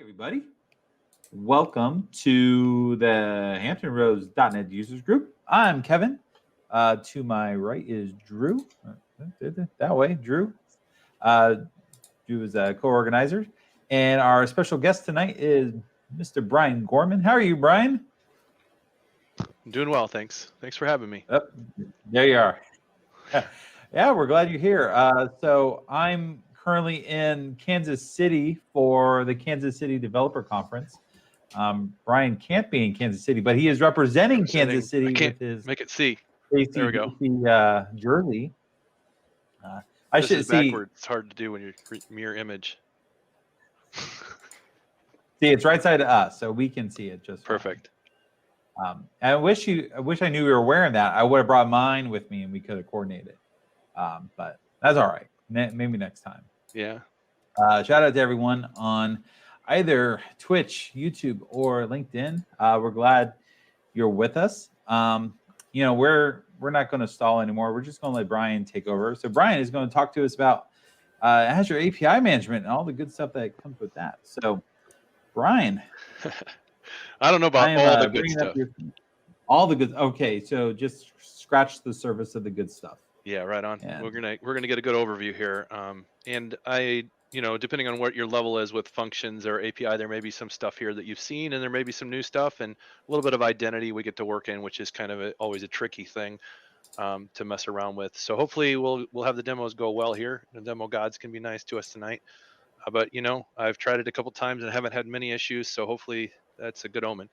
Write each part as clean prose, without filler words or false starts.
Everybody. Welcome to the Hampton Roads.net users group. I'm Kevin. To my right is Drew. That way, Drew. Drew is a co-organizer. And our special guest tonight is Mr. Brian Gorman. How are you, Brian? I'm doing well, thanks. Thanks for having me. Oh, there you are. Yeah, we're glad you're here. So I'm currently in Kansas City for the Kansas City Developer Conference. Brian can't be in Kansas City, but he is representing Kansas City with his make it see. There we go. Jersey. I should see. Backwards. It's hard to do when you mirror image. See, it's right side of us, so we can see it just perfect. I wish I knew we were wearing that. I would have brought mine with me and we could have coordinated. But that's all right. Maybe next time. Yeah. Shout out to everyone on either Twitch, YouTube, or LinkedIn. We're glad you're with us. We're not going to stall anymore. We're just going to let Brian take over. So Brian is going to talk to us about Azure API management and all the good stuff that comes with that. So, Brian. I don't know about all the good stuff. All the good. Okay, so just scratch the surface of the good stuff. Yeah, right on. Yeah. We're gonna get a good overview here. And I, depending on what your level is with functions or API, there may be some stuff here that you've seen, and there may be some new stuff and a little bit of identity we get to work in, which is kind of always a tricky thing to mess around with. So hopefully we'll have the demos go well here. The demo gods can be nice to us tonight. But I've tried it a couple times and haven't had many issues, so hopefully that's a good omen.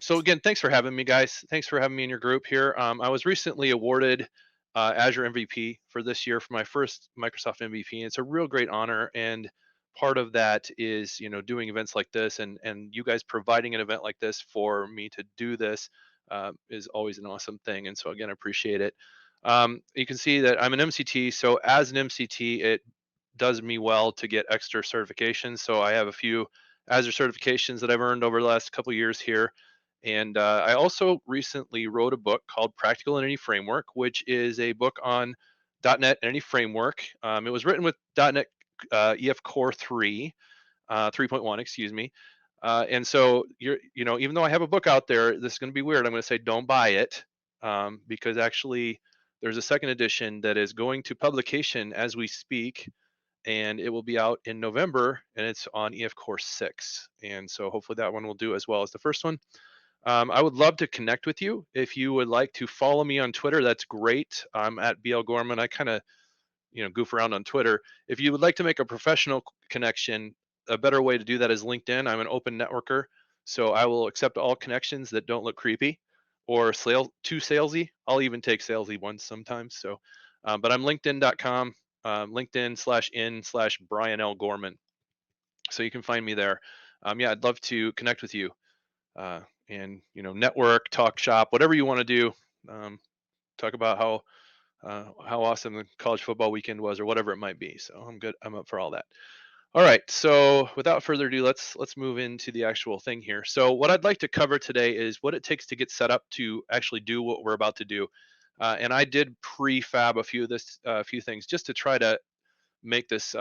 So again, thanks for having me, guys. Thanks for having me in your group here. I was recently awarded Azure MVP for this year for my first Microsoft MVP. It's a real great honor, and part of that is doing events like this, and you guys providing an event like this for me to do this is always an awesome thing. And so again, I appreciate it. You can see that I'm an MCT, so as an MCT, it does me well to get extra certifications. So I have a few Azure certifications that I've earned over the last couple of years here. And I also recently wrote a book called Practical Entity Framework, which is a book on .NET Entity Framework. It was written with .NET EF Core 3, 3.1, excuse me. And so even though I have a book out there, this is going to be weird. I'm going to say don't buy it because actually there's a second edition that is going to publication as we speak, and it will be out in November, and it's on EF Core 6. And so hopefully that one will do as well as the first one. I would love to connect with you. If you would like to follow me on Twitter, that's great. I'm at BL Gorman. I kind of, goof around on Twitter. If you would like to make a professional connection, a better way to do that is LinkedIn. I'm an open networker, so I will accept all connections that don't look creepy or too salesy. I'll even take salesy ones sometimes. So, but I'm LinkedIn.com, LinkedIn/in/Brian L. Gorman. So you can find me there. Yeah, I'd love to connect with you. And network, talk shop, whatever you want to do. Talk about how awesome the college football weekend was, or whatever it might be. So I'm good. I'm up for all that. All right. So without further ado, let's move into the actual thing here. So what I'd like to cover today is what it takes to get set up to actually do what we're about to do. And I did prefab a few things just to try to make this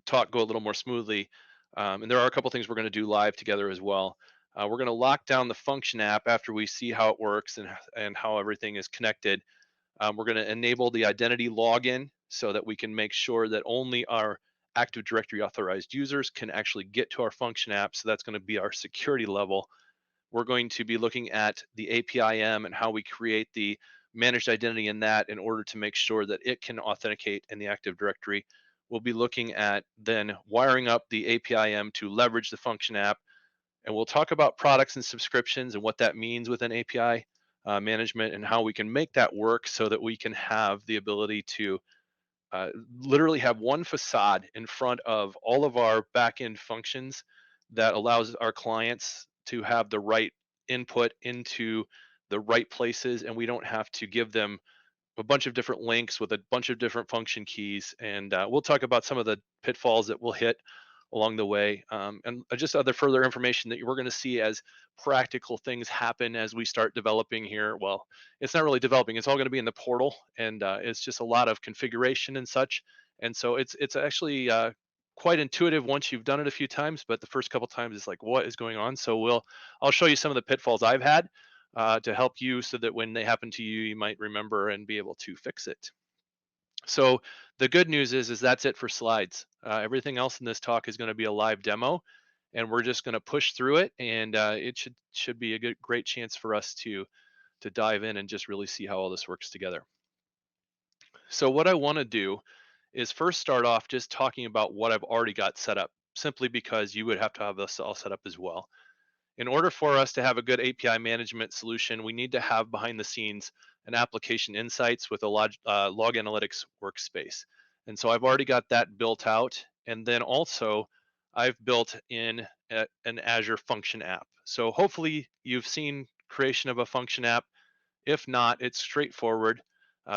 talk go a little more smoothly. And there are a couple things we're going to do live together as well. We're going to lock down the function app after we see how it works and how everything is connected. We're going to enable the identity login so that we can make sure that only our Active Directory authorized users can actually get to our function app. So that's going to be our security level. We're going to be looking at the APIM and how we create the managed identity in that in order to make sure that it can authenticate in the Active Directory. We'll be looking at then wiring up the APIM to leverage the function app. And we'll talk about products and subscriptions and what that means within API management and how we can make that work so that we can have the ability to literally have one facade in front of all of our backend functions that allows our clients to have the right input into the right places, and we don't have to give them a bunch of different links with a bunch of different function keys. And we'll talk about some of the pitfalls that we'll hit along the way, and just other further information that we're going to see as practical things happen as we start developing here. Well, it's not really developing, it's all going to be in the portal, and it's just a lot of configuration and such. And so it's actually quite intuitive once you've done it a few times, but the first couple times it's like, what is going on? So I'll show you some of the pitfalls I've had to help you so that when they happen to you, you might remember and be able to fix it. So the good news is that's it for slides. Everything else in this talk is going to be a live demo, and we're just going to push through it, and it should be a great chance for us to dive in and just really see how all this works together. So what I want to do is first start off just talking about what I've already got set up, simply because you would have to have this all set up as well. In order for us to have a good API management solution, we need to have behind the scenes an application insights with a log analytics workspace. And so I've already got that built out. And then also I've built in an Azure Function App. So hopefully you've seen creation of a function app. If not, it's straightforward.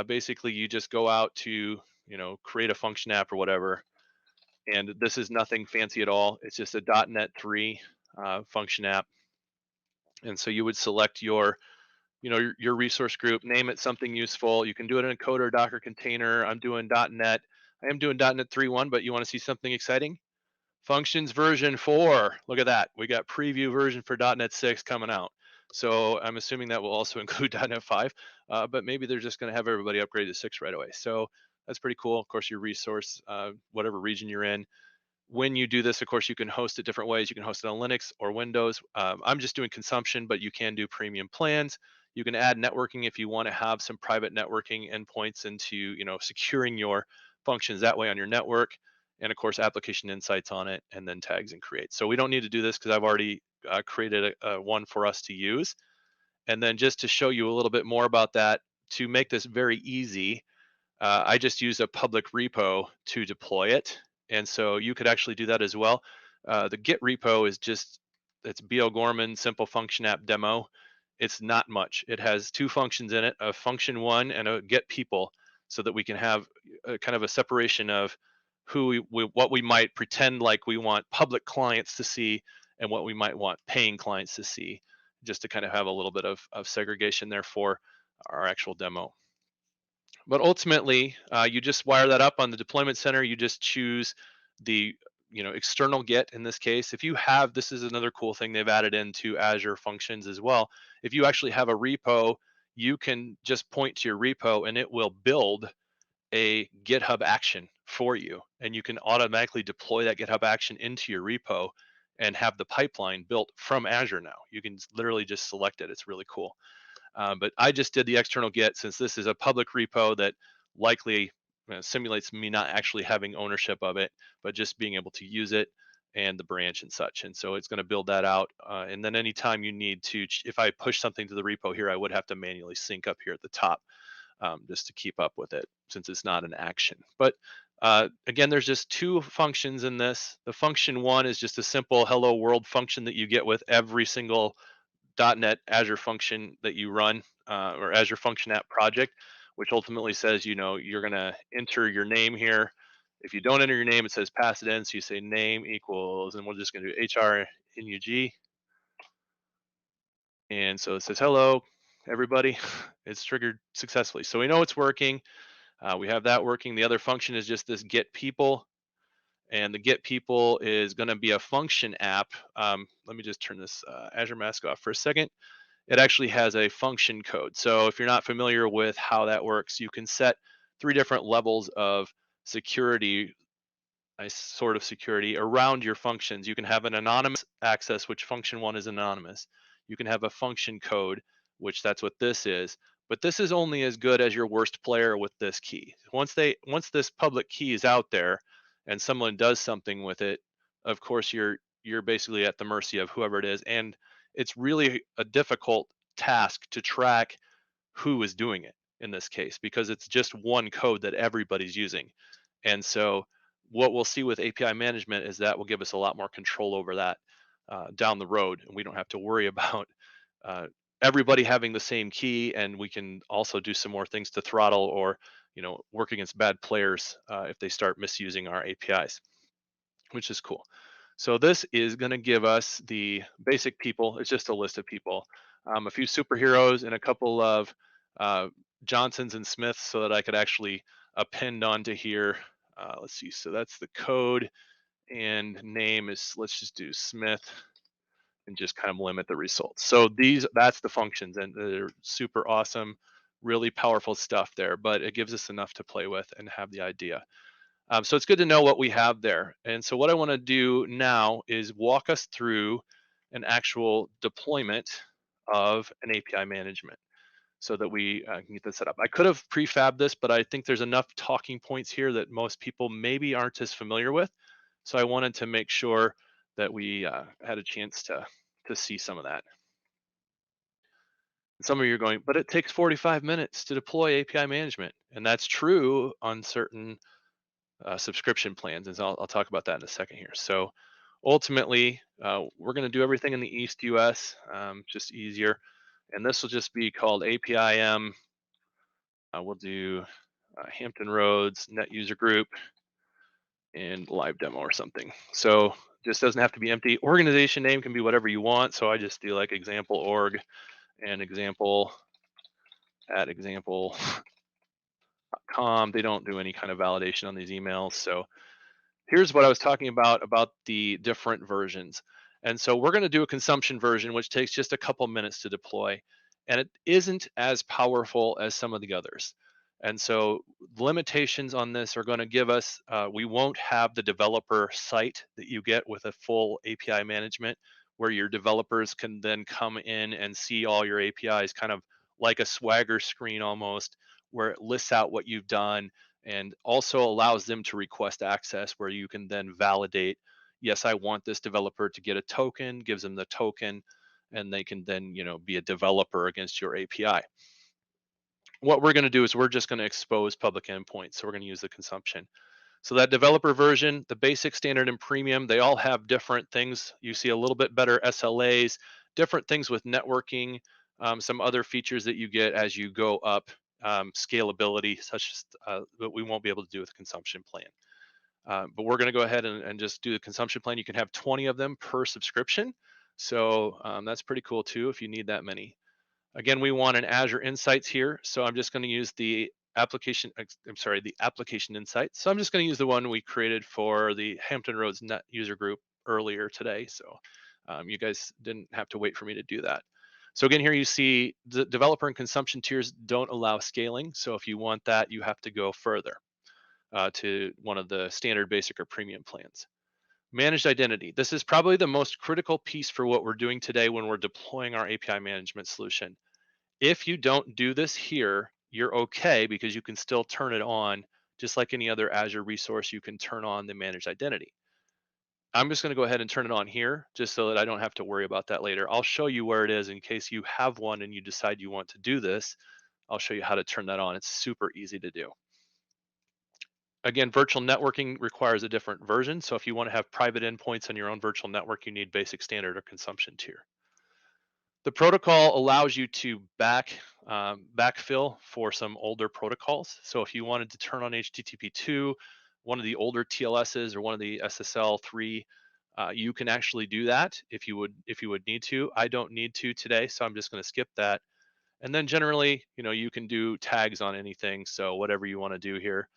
Basically, you just go out to, create a function app or whatever. And this is nothing fancy at all. It's just a .NET 3 function app. And so you would select your resource group, name it something useful. You can do it in a code or Docker container. I'm doing .NET. I am doing .NET 3.1, but you want to see something exciting? Functions version 4. Look at that. We got preview version for .NET 6 coming out. So I'm assuming that will also include .NET 5, but maybe they're just going to have everybody upgrade to 6 right away. So that's pretty cool. Of course, your resource, whatever region you're in. When you do this, of course, you can host it different ways. You can host it on Linux or Windows. I'm just doing consumption, but you can do premium plans. You can add networking if you want to have some private networking endpoints into, securing your functions that way on your network. And of course, application insights on it, and then tags and create. So we don't need to do this because I've already created one for us to use. And then just to show you a little bit more about that, to make this very easy, I just use a public repo to deploy it. And so you could actually do that as well. The Git repo is it's BL Gorman simple function app demo. It's not much. It has 2 functions in it, a function 1 and a get people, so that we can have a kind of a separation of what we might pretend like we want public clients to see and what we might want paying clients to see, just to kind of have a little bit of segregation there for our actual demo. But ultimately, you just wire that up on the deployment center. You just choose the external Git in this case. If you have, this is another cool thing they've added into Azure Functions as well. If you actually have a repo, you can just point to your repo and it will build a GitHub action for you. And you can automatically deploy that GitHub action into your repo and have the pipeline built from Azure now. You can literally just select it. It's really cool. But I just did the external Git since this is a public repo that likely simulates me not actually having ownership of it, but just being able to use it and the branch and such. And so it's going to build that out. And then anytime you need to, if I push something to the repo here, I would have to manually sync up here at the top just to keep up with it since it's not an action. But again, there's just 2 functions in this. The function 1 is just a simple hello world function that you get with every single .NET Azure function that you run or Azure Function App project, which ultimately says, you're going to enter your name here. If you don't enter your name, it says pass it in. So you say name equals, and we're just going to do HRNUG. And so it says, hello, everybody. It's triggered successfully. So we know it's working. We have that working. The other function is just this get people. And the get people is going to be a function app. Let me just turn this Azure mask off for a second. It actually has a function code. So if you're not familiar with how that works, you can set 3 different levels of security, security around your functions. You can have an anonymous access, which function 1 is anonymous. You can have a function code, which that's what this is. But this is only as good as your worst player with this key. Once this public key is out there and someone does something with it, of course you're basically at the mercy of whoever it is. And it's really a difficult task to track who is doing it in this case, because it's just one code that everybody's using. And so what we'll see with API management is that will give us a lot more control over that down the road. And we don't have to worry about everybody having the same key. And we can also do some more things to throttle or work against bad players if they start misusing our APIs, which is cool. So this is going to give us the basic people. It's just a list of people, a few superheroes and a couple of Johnsons and Smiths so that I could actually append onto here. Let's see. So that's the code. and name is, let's just do Smith, and just kind of limit the results. So that's the functions, and they're super awesome, really powerful stuff there, but it gives us enough to play with and have the idea. So it's good to know what we have there. And so what I want to do now is walk us through an actual deployment of an API management so that we can get this set up. I could have prefabbed this, but I think there's enough talking points here that most people maybe aren't as familiar with. So I wanted to make sure that we had a chance to see some of that. Some of you are going, but it takes 45 minutes to deploy API management. And that's true on certain subscription plans. And I'll talk about that in a second here. So ultimately, we're going to do everything in the East US, just easier. And this will just be called APIM. We'll do Hampton Roads, net user group, and live demo or something. So just doesn't have to be empty. Organization name can be whatever you want. So I just do like example org and example at example.com. They don't do any kind of validation on these emails. So here's what I was talking about the different versions. And so we're going to do a consumption version, which takes just a couple minutes to deploy. And it isn't as powerful as some of the others. And so limitations on this are going to give us, we won't have the developer site that you get with a full API management, where your developers can then come in and see all your APIs, kind of like a Swagger screen almost, where it lists out what you've done and also allows them to request access, where you can then validate, yes, I want this developer to get a token, gives them the token, and they can then, be a developer against your API. What we're going to do is we're just going to expose public endpoints. So we're going to use the consumption. So that developer version, the basic, standard, and premium, they all have different things. You see a little bit better SLAs, different things with networking, some other features that you get as you go up, scalability, such as that we won't be able to do with the consumption plan. But we're going to go ahead and just do the consumption plan. You can have 20 of them per subscription. So that's pretty cool too if you need that many. Again, we want an Azure Insights here. So I'm just going to use the application insight. So I'm just going to use the one we created for the Hampton Roads net user group earlier today. So you guys didn't have to wait for me to do that. So again, here you see the developer and consumption tiers don't allow scaling. So if you want that, you have to go further to one of the standard, basic, or premium plans. Managed identity. This is probably the most critical piece for what we're doing today when we're deploying our API management solution. If you don't do this here, you're okay, because you can still turn it on. Just like any other Azure resource, you can turn on the managed identity. I'm just going to go ahead and turn it on here just so that I don't have to worry about that later. I'll show you where it is in case you have one and you decide you want to do this. I'll show you how to turn that on. It's super easy to do. Again, virtual networking requires a different version. So if you want to have private endpoints on your own virtual network, you need basic, standard, or consumption tier. The protocol allows you to backfill for some older protocols. So if you wanted to turn on HTTP2, one of the older TLSs, or one of the SSL3, you can actually do that if you would need to. I don't need to today, so I'm just going to skip that. And then generally, you can do tags on anything. So whatever you want to do here,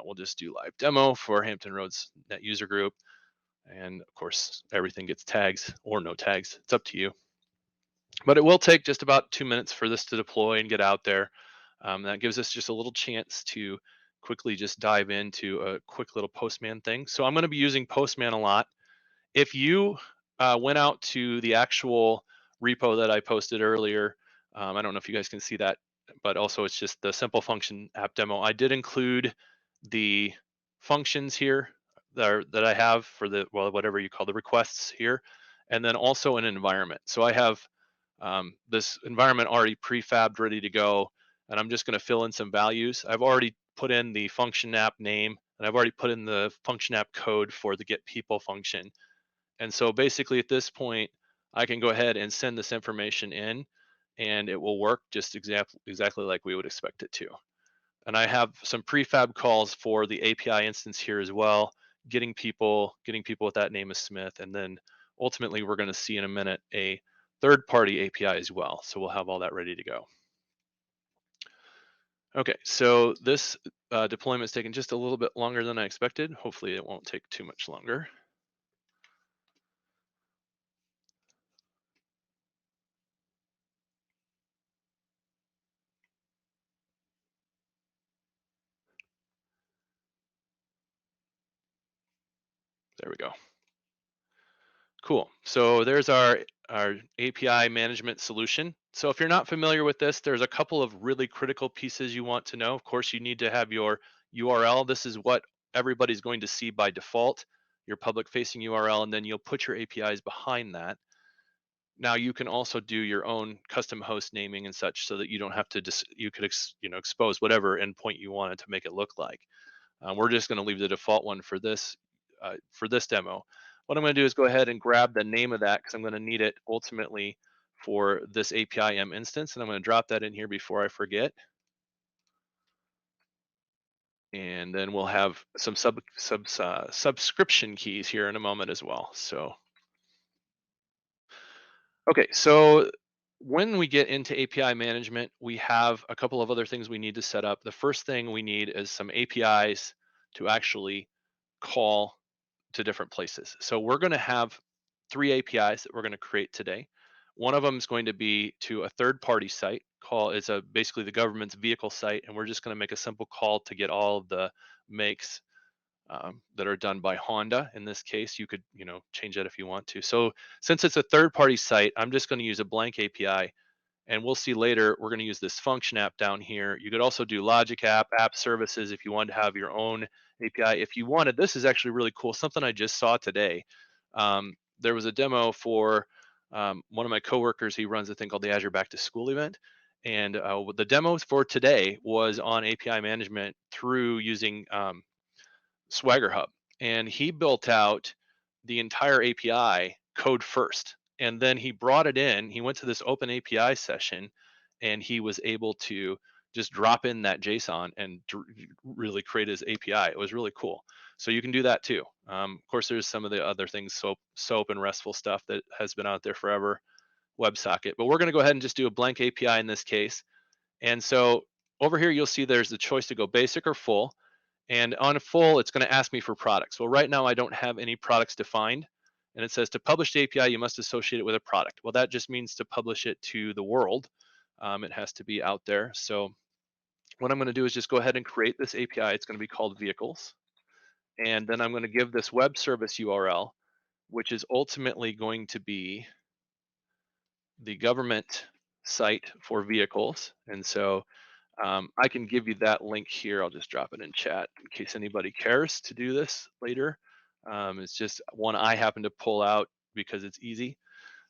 we'll just do live demo for Hampton Roads net user group. And of course, everything gets tags or no tags. It's up to you. But it will take just about 2 minutes for this to deploy and get out there. That gives us just a little chance to quickly just dive into a quick little Postman thing. So I'm going to be using Postman a lot. If you went out to the actual repo that I posted earlier, I don't know if you guys can see that, but also it's just the simple function app demo. I did include the functions here that I have for the, whatever you call the requests here, and then also an environment. So I have this environment already prefabbed, ready to go, and I'm just going to fill in some values. I've already put in the function app name, and I've already put in the function app code for the get people function. And so basically at this point, I can go ahead and send this information in, and it will work just exactly like we would expect it to. And I have some prefab calls for the API instance here as well, getting people with that name of Smith, and then ultimately we're going to see in a minute a third-party API as well. So we'll have all that ready to go. Okay, so this deployment is taking just a little bit longer than I expected. Hopefully it won't take too much longer. There we go. Cool. So there's our API management solution. So if you're not familiar with this, there's a couple of really critical pieces you want to know. Of course, you need to have your URL. This is what everybody's going to see by default, your public facing URL, and then you'll put your APIs behind that. Now you can also do your own custom host naming and such so that you don't have to you could expose whatever endpoint you wanted to make it look like. We're just going to leave the default one for this demo. What I'm going to do is go ahead and grab the name of that because I'm going to need it ultimately for this APIM instance, and I'm going to drop that in here before I forget. And then we'll have some subscription keys here in a moment as well. So, okay, so when we get into API management, we have a couple of other things we need to set up. The first thing we need is some APIs to actually call to different places. So we're going to have 3 APIs that we're going to create today. One of them is going to be to a third-party site. It's basically the government's vehicle site, and we're just going to make a simple call to get all of the makes that are done by Honda. In this case, you could change that if you want to. So since it's a third-party site, I'm just going to use a blank API. And we'll see later, we're going to use this function app down here. You could also do logic app services if you wanted to have your own API. If you wanted, this is actually really cool. Something I just saw today. There was a demo for one of my coworkers. He runs a thing called the Azure Back to School event. And the demos for today was on API management through using Swagger Hub. And he built out the entire API code first. And then he brought it in. He went to this open API session and he was able to just drop in that JSON and really create his API. It was really cool. So you can do that too. Of course, there's some of the other things, SOAP and RESTful stuff that has been out there forever, WebSocket. But we're going to go ahead and just do a blank API in this case. And so over here, you'll see there's the choice to go basic or full. And on full, it's going to ask me for products. Well, right now I don't have any products defined. And it says to publish the API, you must associate it with a product. Well, that just means to publish it to the world. It has to be out there. So what I'm going to do is just go ahead and create this API. It's going to be called vehicles. And then I'm going to give this web service URL, which is ultimately going to be the government site for vehicles. And so I can give you that link here. I'll just drop it in chat in case anybody cares to do this later. It's just one I happen to pull out because it's easy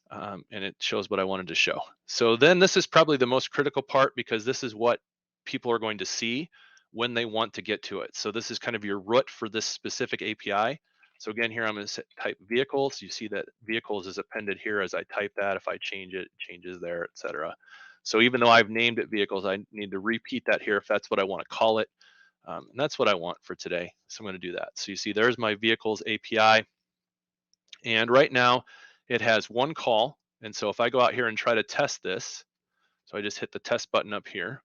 and it shows what I wanted to show. So then this is probably the most critical part because this is what people are going to see when they want to get to it. So this is kind of your root for this specific API. So again, here I'm going to type vehicles. You see that vehicles is appended here as I type that. If I change it, it changes there, etc. So even though I've named it vehicles, I need to repeat that here if that's what I want to call it. And that's what I want for today. So I'm going to do that. So you see there's my vehicles API. And right now it has one call. And so if I go out here and try to test this, so I just hit the test button up here.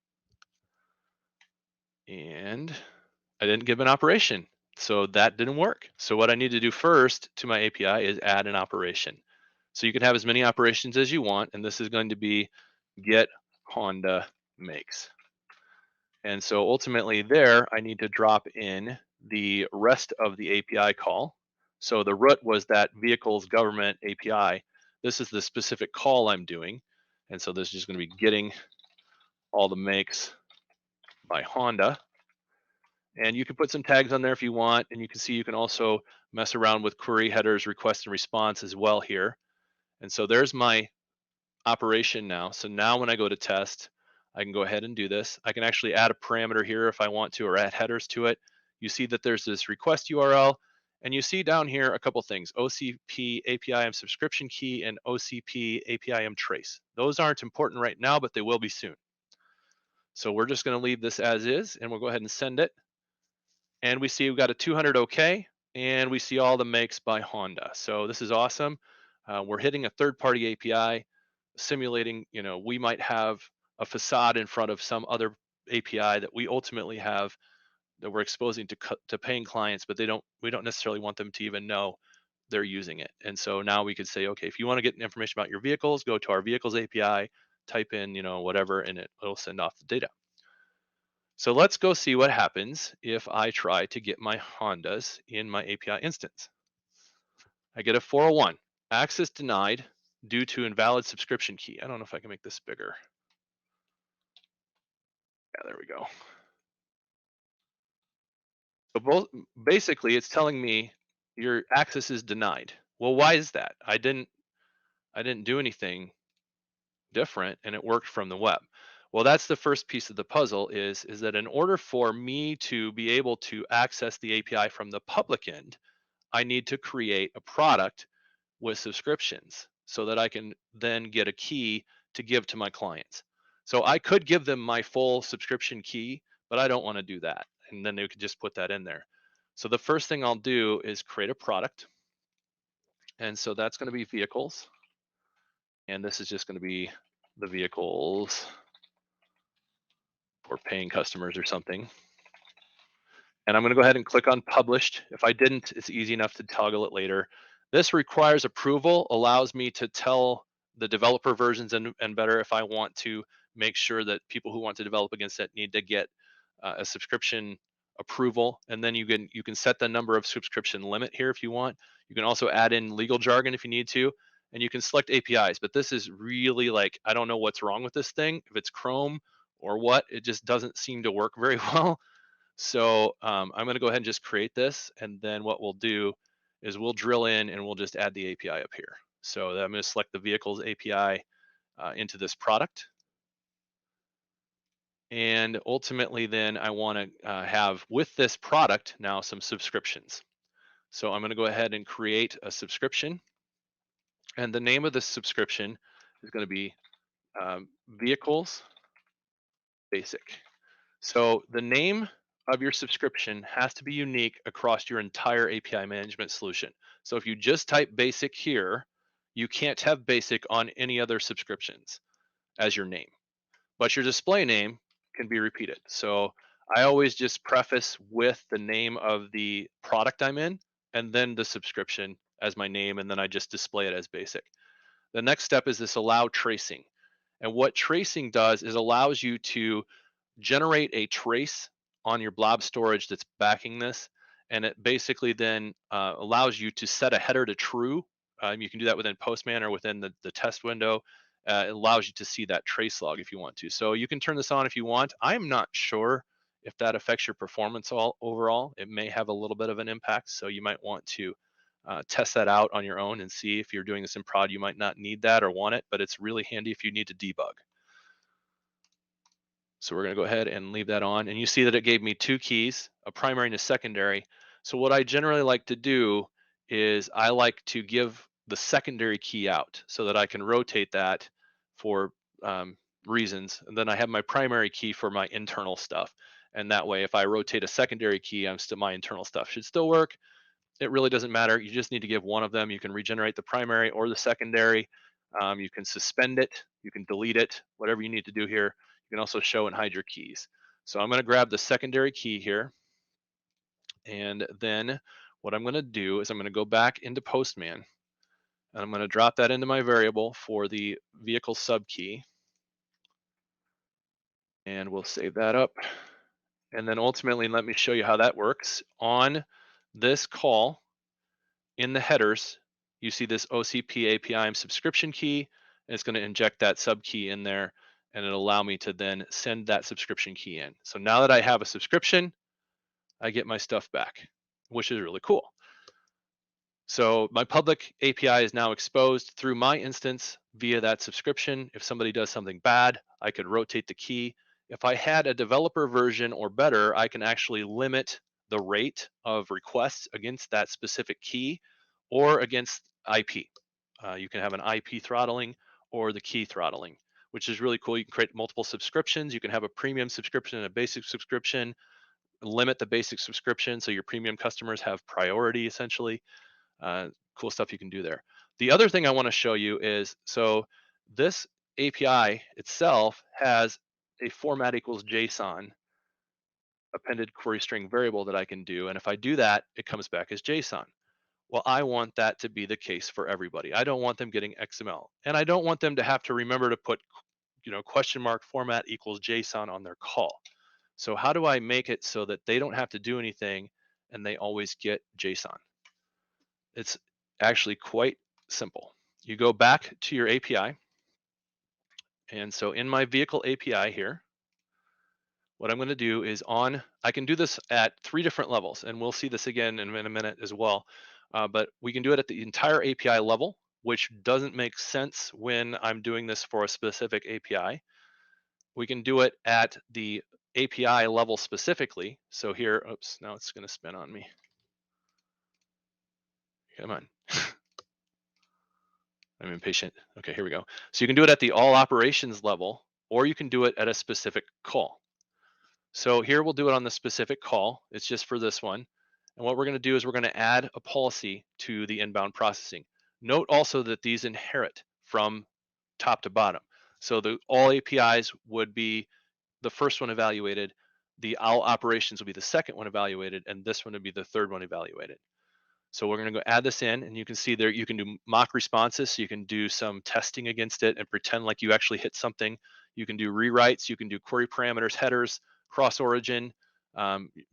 And I didn't give an operation. So that didn't work. So what I need to do first to my API is add an operation. So you can have as many operations as you want. And this is going to be get Honda makes. And so ultimately there, I need to drop in the rest of the API call. So the root was that vehicles government API. This is the specific call I'm doing. And so this is just going to be getting all the makes by Honda. And you can put some tags on there if you want. And you can see you can also mess around with query headers, request and response as well here. And so there's my operation now. So now when I go to test, I can go ahead and do this. I can actually add a parameter here if I want to, or add headers to it. You see that there's this request URL, and you see down here a couple things: OCP APIM subscription key and OCP APIM trace. Those aren't important right now, but they will be soon. So we're just going to leave this as is, and we'll go ahead and send it. And we see we've got a 200 OK, and we see all the makes by Honda. So this is awesome. We're hitting a third-party API, simulating, we might have a facade in front of some other API that we ultimately have that we're exposing to paying clients, but we don't necessarily want them to even know they're using it. And so now we could say, okay, if you want to get information about your vehicles, go to our vehicles API, type in, whatever, and it'll send off the data. So let's go see what happens if I try to get my Hondas in my API instance. I get a 401. Access denied due to invalid subscription key. I don't know if I can make this bigger. Yeah, there we go. So basically it's telling me your access is denied. Well, why is that? I didn't do anything different and it worked from the web. Well, that's the first piece of the puzzle is that in order for me to be able to access the API from the public end, I need to create a product with subscriptions so that I can then get a key to give to my clients. So I could give them my full subscription key, but I don't want to do that. And then they could just put that in there. So the first thing I'll do is create a product. And so that's going to be vehicles. And this is just going to be the vehicles for paying customers or something. And I'm going to go ahead and click on published. If I didn't, it's easy enough to toggle it later. This requires approval, allows me to tell the developer versions and better if I want to make sure that people who want to develop against it need to get a subscription approval. And then you can set the number of subscription limit here if you want. You can also add in legal jargon if you need to, and you can select APIs. But this is really like, I don't know what's wrong with this thing. If it's Chrome or what, it just doesn't seem to work very well. So I'm going to go ahead and just create this. And then what we'll do is we'll drill in and we'll just add the API up here. So I'm going to select the vehicles API into this product. And ultimately then I want to have with this product now some subscriptions. So I'm going to go ahead and create a subscription. And the name of the subscription is going to be Vehicles Basic. So the name of your subscription has to be unique across your entire API management solution. So if you just type basic here, you can't have basic on any other subscriptions as your name, but your display name can be repeated. So I always just preface with the name of the product I'm in and then the subscription as my name, and then I just display it as basic. The next step is this allow tracing. And what tracing does is allows you to generate a trace on your blob storage that's backing this, and it basically then allows you to set a header to true. You can do that within Postman or within the test window. It allows you to see that trace log if you want to. So you can turn this on if you want. I'm not sure if that affects your performance overall. It may have a little bit of an impact, so you might want to test that out on your own and see if you're doing this in prod. You might not need that or want it, but it's really handy if you need to debug. So we're going to go ahead and leave that on. And you see that it gave me two keys, a primary and a secondary. So what I generally like to do is I like to give the secondary key out so that I can rotate that for reasons. And then I have my primary key for my internal stuff. And that way, if I rotate a secondary key, my internal stuff should still work. It really doesn't matter. You just need to give one of them. You can regenerate the primary or the secondary. You can suspend it. You can delete it, whatever you need to do here. You can also show and hide your keys. So I'm going to grab the secondary key here. And then what I'm going to do is I'm going to go back into Postman. And I'm going to drop that into my variable for the vehicle subkey. And we'll save that up. And then ultimately, let me show you how that works. On this call, in the headers, you see this OCP APIM subscription key. And it's going to inject that sub key in there, and it'll allow me to then send that subscription key in. So now that I have a subscription, I get my stuff back, which is really cool. So my public API is now exposed through my instance via that subscription. If somebody does something bad, I could rotate the key. If I had a developer version or better, I can actually limit the rate of requests against that specific key or against IP. You can have an IP throttling or the key throttling, which is really cool. You can create multiple subscriptions. You can have a premium subscription and a basic subscription, limit the basic subscription so your premium customers have priority essentially. Cool stuff you can do there. The other thing I want to show you is, so this API itself has a format equals JSON appended query string variable that I can do. And if I do that, it comes back as JSON. Well, I want that to be the case for everybody. I don't want them getting XML, and I don't want them to have to remember to put, question mark format equals JSON on their call. So how do I make it so that they don't have to do anything and they always get JSON? It's actually quite simple. You go back to your API. And so in my vehicle API here, what I'm going to do is I can do this at 3 different levels, and we'll see this again in a minute as well. But we can do it at the entire API level, which doesn't make sense when I'm doing this for a specific API. We can do it at the API level specifically. So here, oops, now it's going to spin on me. Come on. I'm impatient. Okay, here we go. So you can do it at the all operations level, or you can do it at a specific call. So here we'll do it on the specific call. It's just for this one. And what we're going to do is we're going to add a policy to the inbound processing. Note also that these inherit from top to bottom. So all APIs would be the first one evaluated, the all operations will be the second one evaluated, and this one would be the third one evaluated. So we're going to go add this in, and you can see there you can do mock responses. So you can do some testing against it and pretend like you actually hit something. You can do rewrites. You can do query parameters, headers, cross origin,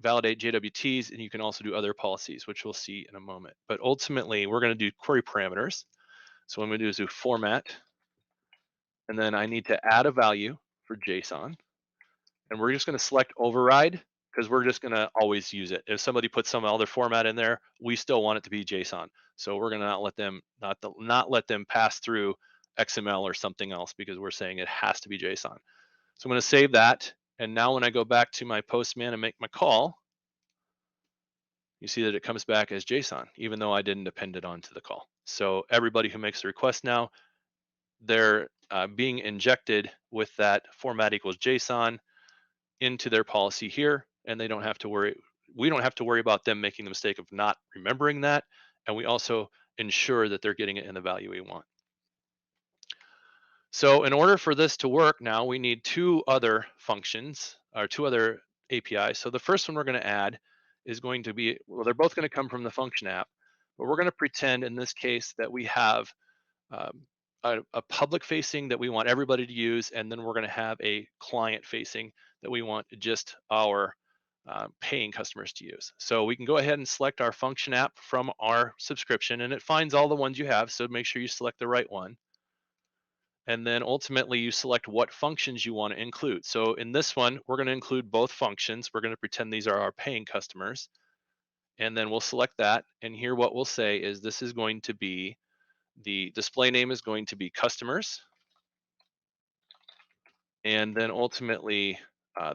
validate JWTs, and you can also do other policies, which we'll see in a moment. But ultimately, we're going to do query parameters. So what I'm going to do is do format, and then I need to add a value for JSON, and we're just going to select override because we're just going to always use it. If somebody puts some other format in there, we still want it to be JSON. So we're going to not let them pass through XML or something else because we're saying it has to be JSON. So I'm going to save that. And now when I go back to my Postman and make my call, you see that it comes back as JSON, even though I didn't append it onto the call. So everybody who makes a request now, they're being injected with that format equals JSON into their policy here, and they don't have to worry. We don't have to worry about them making the mistake of not remembering that, and we also ensure that they're getting it in the value we want. So in order for this to work now, we need 2 other functions, or 2 other APIs. So the first one we're going to add is going to be, well, they're both going to come from the Function app, but we're going to pretend in this case that we have a public facing that we want everybody to use, and then we're going to have a client facing that we want just our paying customers to use. So we can go ahead and select our Function app from our subscription, and it finds all the ones you have, so make sure you select the right one. And then ultimately you select what functions you want to include. So in this one, we're going to include both functions. We're going to pretend these are our paying customers. And then we'll select that. And here what we'll say is this is going to be, the display name is going to be customers. And then ultimately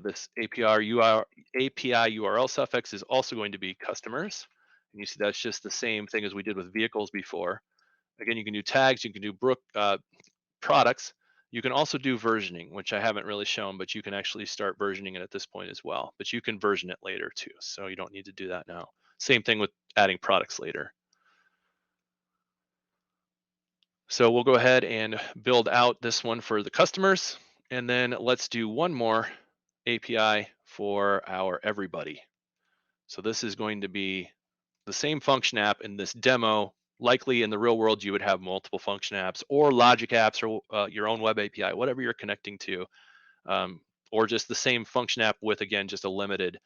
this API URL suffix is also going to be customers. And you see that's just the same thing as we did with vehicles before. Again, you can do tags, you can do products. You can also do versioning, which I haven't really shown, but you can actually start versioning it at this point as well. But you can version it later too, so you don't need to do that now. Same thing with adding products later. So we'll go ahead and build out this one for the customers, and then let's do one more API for our everybody. So this is going to be the same function app in this demo. Likely in the real world, you would have multiple function apps or logic apps or your own web API, whatever you're connecting to, or just the same function app with, again, just a limited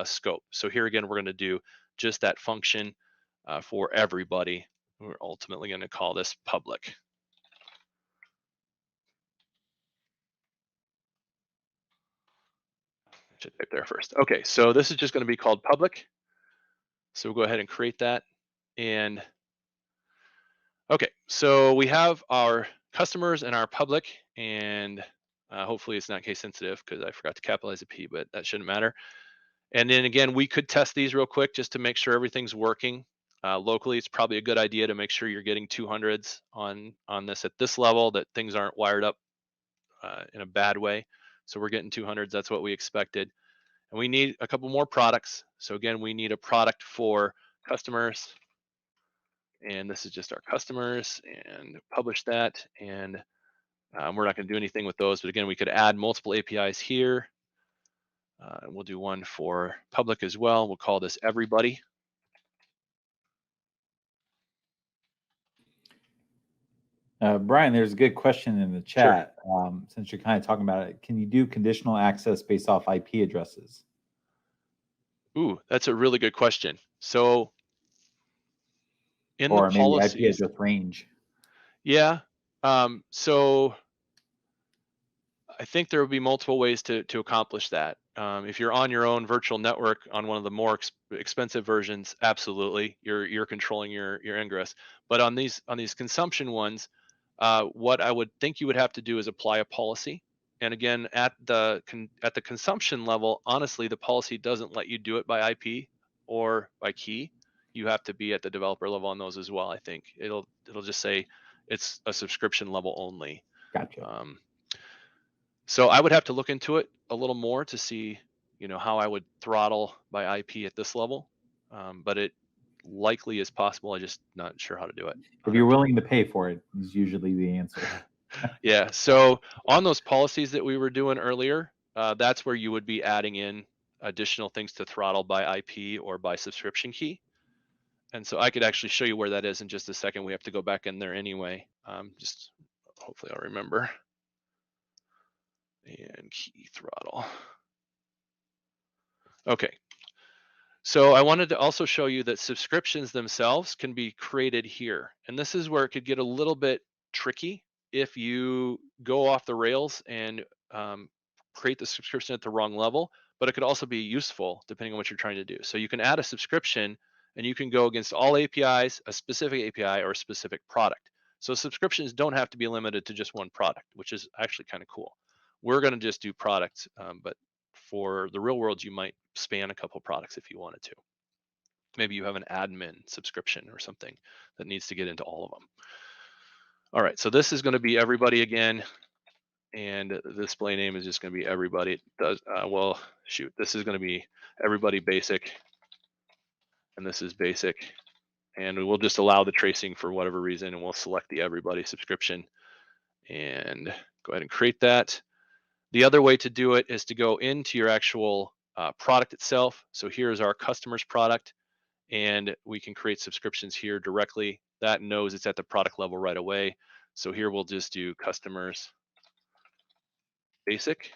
scope. So here again, we're going to do just that function for everybody. We're ultimately going to call this public. I should type there first. Okay, so this is just going to be called public. So we'll go ahead and create that. And okay, so we have our customers and our public, and hopefully it's not case sensitive because I forgot to capitalize a P, but that shouldn't matter. And then again, we could test these real quick just to make sure everything's working. Locally, it's probably a good idea to make sure you're getting 200s on this at this level, that things aren't wired up in a bad way. So we're getting 200s, that's what we expected. And we need a couple more products. So again, we need a product for customers. And this is just our customers, and publish that. And we're not going to do anything with those, but again, we could add multiple APIs here. We'll do one for public as well. We'll call this everybody. Brian, there's a good question in the chat. Sure. Since you're kind of talking about it, can you do conditional access based off IP addresses? Ooh, that's a really good question. So In or the maybe IP policies, address range. yeah. So I think there will be multiple ways to accomplish that. If you're on your own virtual network on one of the more expensive versions, absolutely, you're controlling your ingress. But on these consumption ones, what I would think you would have to do is apply a policy. And again, at the consumption level, honestly, the policy doesn't let you do it by IP or by key. You have to be at the developer level on those as well. I think it'll just say it's a subscription level only. Gotcha. So I would have to look into it a little more to see, how I would throttle by IP at this level. But it likely is possible. I'm just not sure how to do it. If you're willing to pay for it, is usually the answer. Yeah. So on those policies that we were doing earlier, that's where you would be adding in additional things to throttle by IP or by subscription key. And so I could actually show you where that is in just a second. We have to go back in there anyway. Just hopefully I'll remember. And key throttle. Okay. So I wanted to also show you that subscriptions themselves can be created here. And this is where it could get a little bit tricky if you go off the rails and create the subscription at the wrong level, but it could also be useful depending on what you're trying to do. So you can add a subscription and you can go against all APIs, a specific API, or a specific product. So subscriptions don't have to be limited to just one product, which is actually kind of cool. We're going to just do products, but for the real world, you might span a couple products if you wanted to. Maybe you have an admin subscription or something that needs to get into all of them. All right, so this is going to be everybody again, and the display name is just going to be everybody. It does well, shoot, this is going to be everybody basic, and this is basic, and we'll just allow the tracing for whatever reason, and we'll select the everybody subscription and go ahead and create that. The other way to do it is to go into your actual product itself. So here's our customer's product, and we can create subscriptions here directly. That knows it's at the product level right away. So here we'll just do customers basic,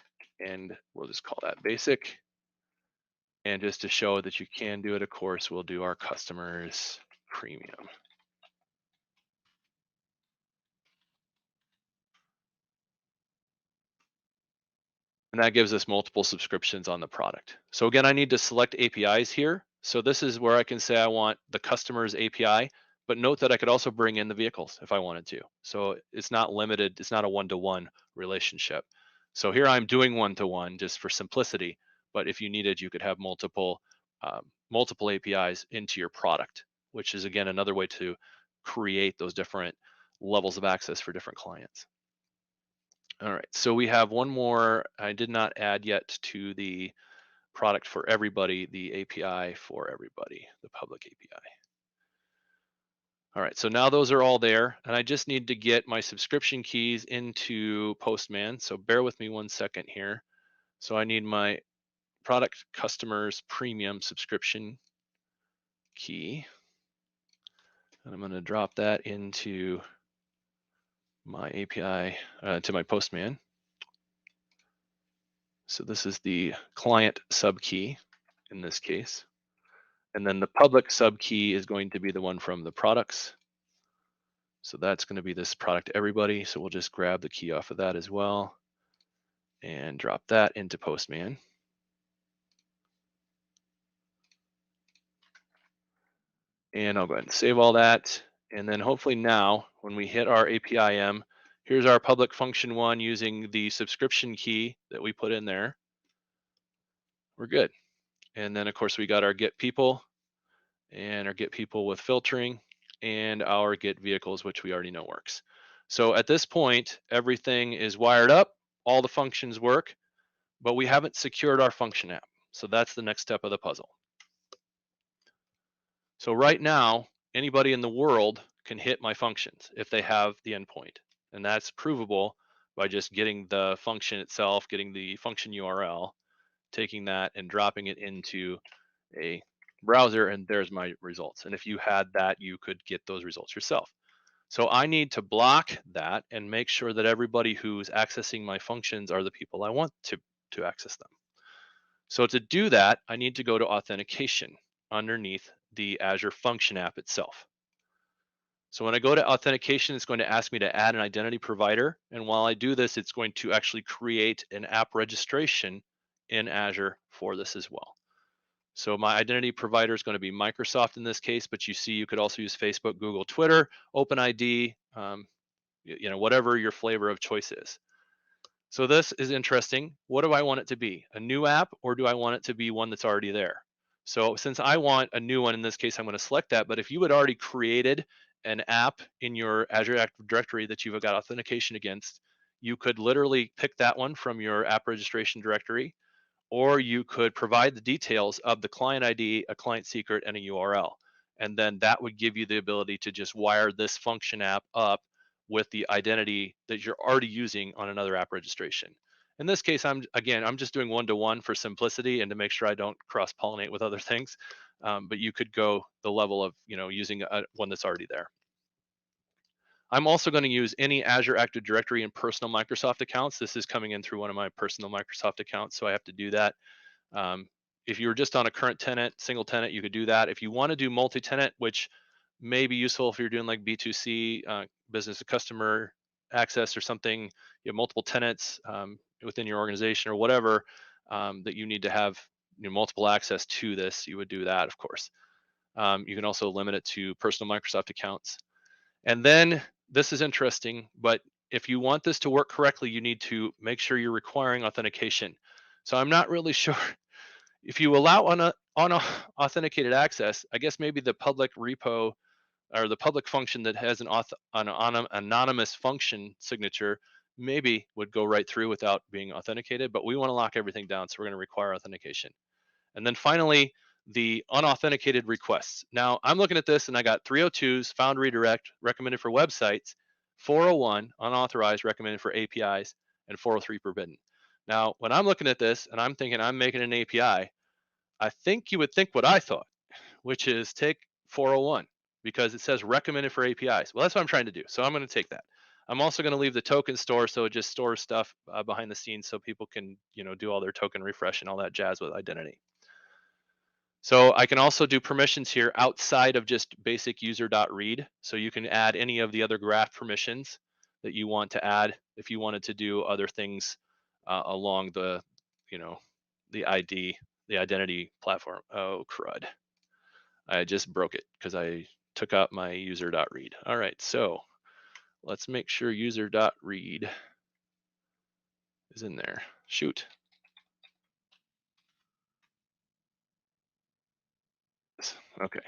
and we'll just call that basic. And just to show that you can do it, of course, we'll do our customers premium. And that gives us multiple subscriptions on the product. So again, I need to select APIs here. So this is where I can say I want the customer's API, but note that I could also bring in the vehicles if I wanted to. So it's not limited, it's not a one-to-one relationship. So here I'm doing one-to-one just for simplicity, but if you needed, you could have multiple APIs into your product, which is again, another way to create those different levels of access for different clients. All right, so we have one more I did not add yet to the product for everybody, the API for everybody, the public API. All right, so now those are all there, and I just need to get my subscription keys into Postman. So bear with me 1 second here. So I need my product customers premium subscription key, and I'm going to drop that into my API, to my Postman. So this is the client sub key in this case. And then the public sub key is going to be the one from the products. So that's going to be this product everybody. So we'll just grab the key off of that as well and drop that into Postman. And I'll go ahead and save all that. And then hopefully now when we hit our APIM, here's our public function one using the subscription key that we put in there. We're good. And then of course we got our get people and our get people with filtering and our get vehicles, which we already know works. So at this point, everything is wired up, all the functions work, but we haven't secured our function app. So that's the next step of the puzzle. So right now, anybody in the world can hit my functions if they have the endpoint. And that's provable by just getting the function itself, getting the function URL, taking that and dropping it into a browser, and there's my results. And if you had that, you could get those results yourself. So I need to block that and make sure that everybody who's accessing my functions are the people I want to access them. So to do that, I need to go to Authentication underneath the Azure Function App itself. So when I go to authentication, it's going to ask me to add an identity provider. And while I do this, it's going to actually create an app registration in Azure for this as well. So my identity provider is going to be Microsoft in this case, but you see you could also use Facebook, Google, Twitter, OpenID, whatever your flavor of choice is. So this is interesting. What do I want it to be? A new app, or do I want it to be one that's already there? So since I want a new one, in this case, I'm going to select that. But if you had already created an app in your Azure Active Directory that you've got authentication against, you could literally pick that one from your app registration directory, or you could provide the details of the client ID, a client secret, and a URL. And then that would give you the ability to just wire this function app up with the identity that you're already using on another app registration. In this case, I'm just doing one-to-one for simplicity and to make sure I don't cross-pollinate with other things. But you could go the level of using one that's already there. I'm also going to use any Azure Active Directory and personal Microsoft accounts. This is coming in through one of my personal Microsoft accounts, so I have to do that. If you were just on a current tenant, single tenant, you could do that. If you want to do multi-tenant, which may be useful if you're doing like B2C, business to customer access or something, you have multiple tenants within your organization or whatever that you need to have multiple access to this, you would do that, of course. You can also limit it to personal Microsoft accounts. And then this is interesting, but if you want this to work correctly, you need to make sure you're requiring authentication. So I'm not really sure if you allow unauthenticated access. I guess maybe the public repo or the public function that has an anonymous function signature maybe would go right through without being authenticated, but we want to lock everything down, so we're going to require authentication. And then finally, the unauthenticated requests. Now I'm looking at this and I got 302s, found redirect, recommended for websites, 401, unauthorized, recommended for APIs, and 403 forbidden. Now, when I'm looking at this and I'm thinking I'm making an API, I think you would think what I thought, which is take 401 because it says recommended for APIs. Well, that's what I'm trying to do. So I'm going to take that. I'm also going to leave the token store, so it just stores stuff behind the scenes so people can, do all their token refresh and all that jazz with identity. So I can also do permissions here outside of just basic user.read. So you can add any of the other graph permissions that you want to add if you wanted to do other things along the, the identity platform. Oh, crud. I just broke it because I took out my user.read. All right, so let's make sure user.read is in there. Shoot. Okay.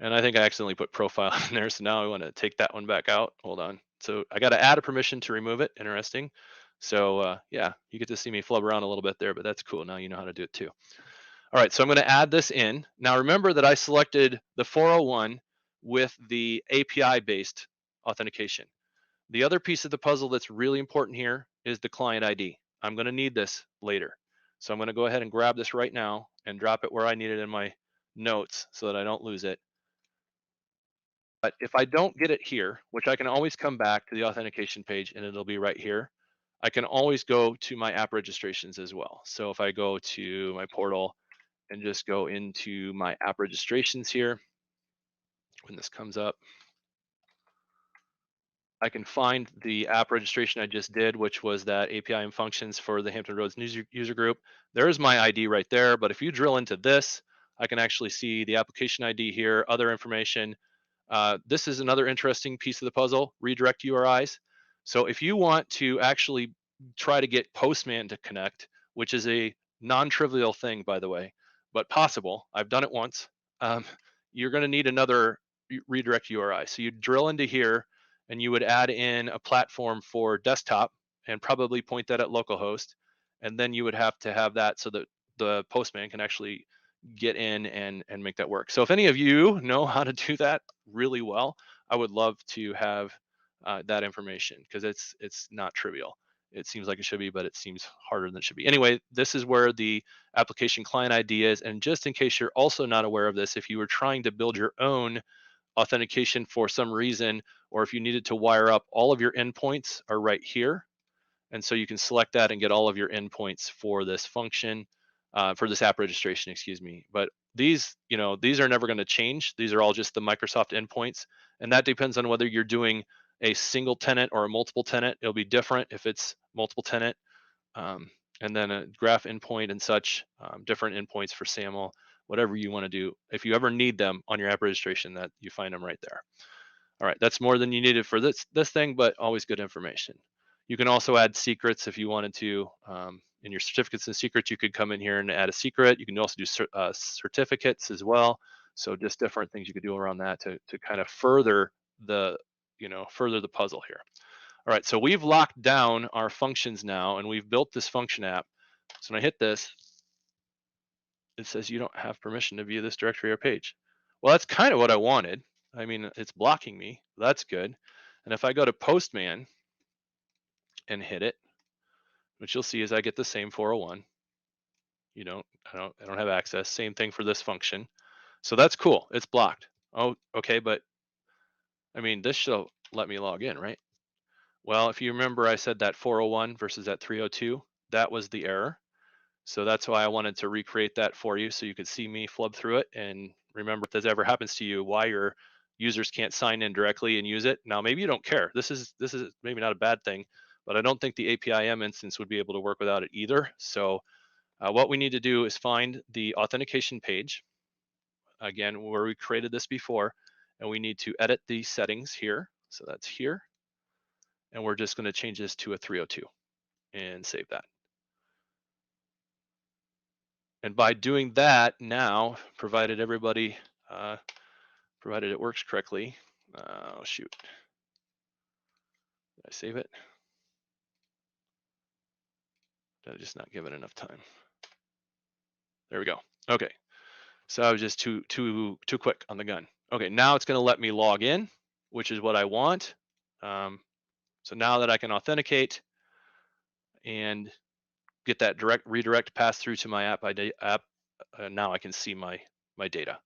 And I think I accidentally put profile in there, so now I want to take that one back out. Hold on. So I got to add a permission to remove it. Interesting. So yeah, you get to see me flub around a little bit there, but that's cool. Now you know how to do it too. All right, so I'm going to add this in. Now remember that I selected the 401 with the API-based authentication. The other piece of the puzzle that's really important here is the client ID. I'm going to need this later. So I'm going to go ahead and grab this right now and drop it where I need it in my notes so that I don't lose it. But if I don't get it here, which I can always come back to the authentication page and it'll be right here, I can always go to my app registrations as well. So if I go to my portal and just go into my app registrations here, when this comes up, I can find the app registration I just did, which was that APIM Functions for the Hampton Roads user group. There's my ID right there, but if you drill into this, I can actually see the application ID here, other information. This is another interesting piece of the puzzle, redirect URIs. So if you want to actually try to get Postman to connect, which is a non-trivial thing, by the way, but possible, I've done it once, you're going to need another redirect URI. So you drill into here and you would add in a platform for desktop and probably point that at localhost. And then you would have to have that so that the Postman can actually get in and make that work. So if any of you know how to do that really well, I would love to have that information because it's not trivial. It seems like it should be, but it seems harder than it should be. Anyway, this is where the application client ID is. And just in case you're also not aware of this, if you were trying to build your own authentication for some reason, or if you needed to wire up, all of your endpoints are right here. And so you can select that and get all of your endpoints for this function. for this app registration, excuse me. But these, these are never going to change. These are all just the Microsoft endpoints, and that depends on whether you're doing a single tenant or a multiple tenant. It'll be different if it's multiple tenant, and then a graph endpoint and such, different endpoints for SAML, whatever you want to do. If you ever need them on your app registration, that you find them right there. All right, that's more than you needed for this thing, but always good information. You can also add secrets if you wanted to. In your certificates and secrets, you could come in here and add a secret. You can also do certificates as well. So just different things you could do around that to kind of further the puzzle here. All right, so we've locked down our functions now, and we've built this function app. So when I hit this, it says you don't have permission to view this directory or page. Well, that's kind of what I wanted. I mean, it's blocking me. That's good. And if I go to Postman and hit it, what you'll see is I get the same 401. I don't have access. Same thing for this function. So that's cool. It's blocked. Oh, okay, but I mean, this should let me log in, right? Well, if you remember, I said that 401 versus that 302, that was the error. So that's why I wanted to recreate that for you so you could see me flub through it and remember if this ever happens to you, why your users can't sign in directly and use it. Now, maybe you don't care. This is maybe not a bad thing, but I don't think the APIM instance would be able to work without it either. So what we need to do is find the authentication page, again, where we created this before, and we need to edit the settings here. So that's here. And we're just going to change this to a 302 and save that. And by doing that now, provided it works correctly, oh shoot, did I save it? Did I just not give it enough time? There we go. Okay, so I was just too quick on the gun. Okay, now it's going to let me log in, which is what I want. So now that I can authenticate and get that redirect pass through to my app, now I can see my data.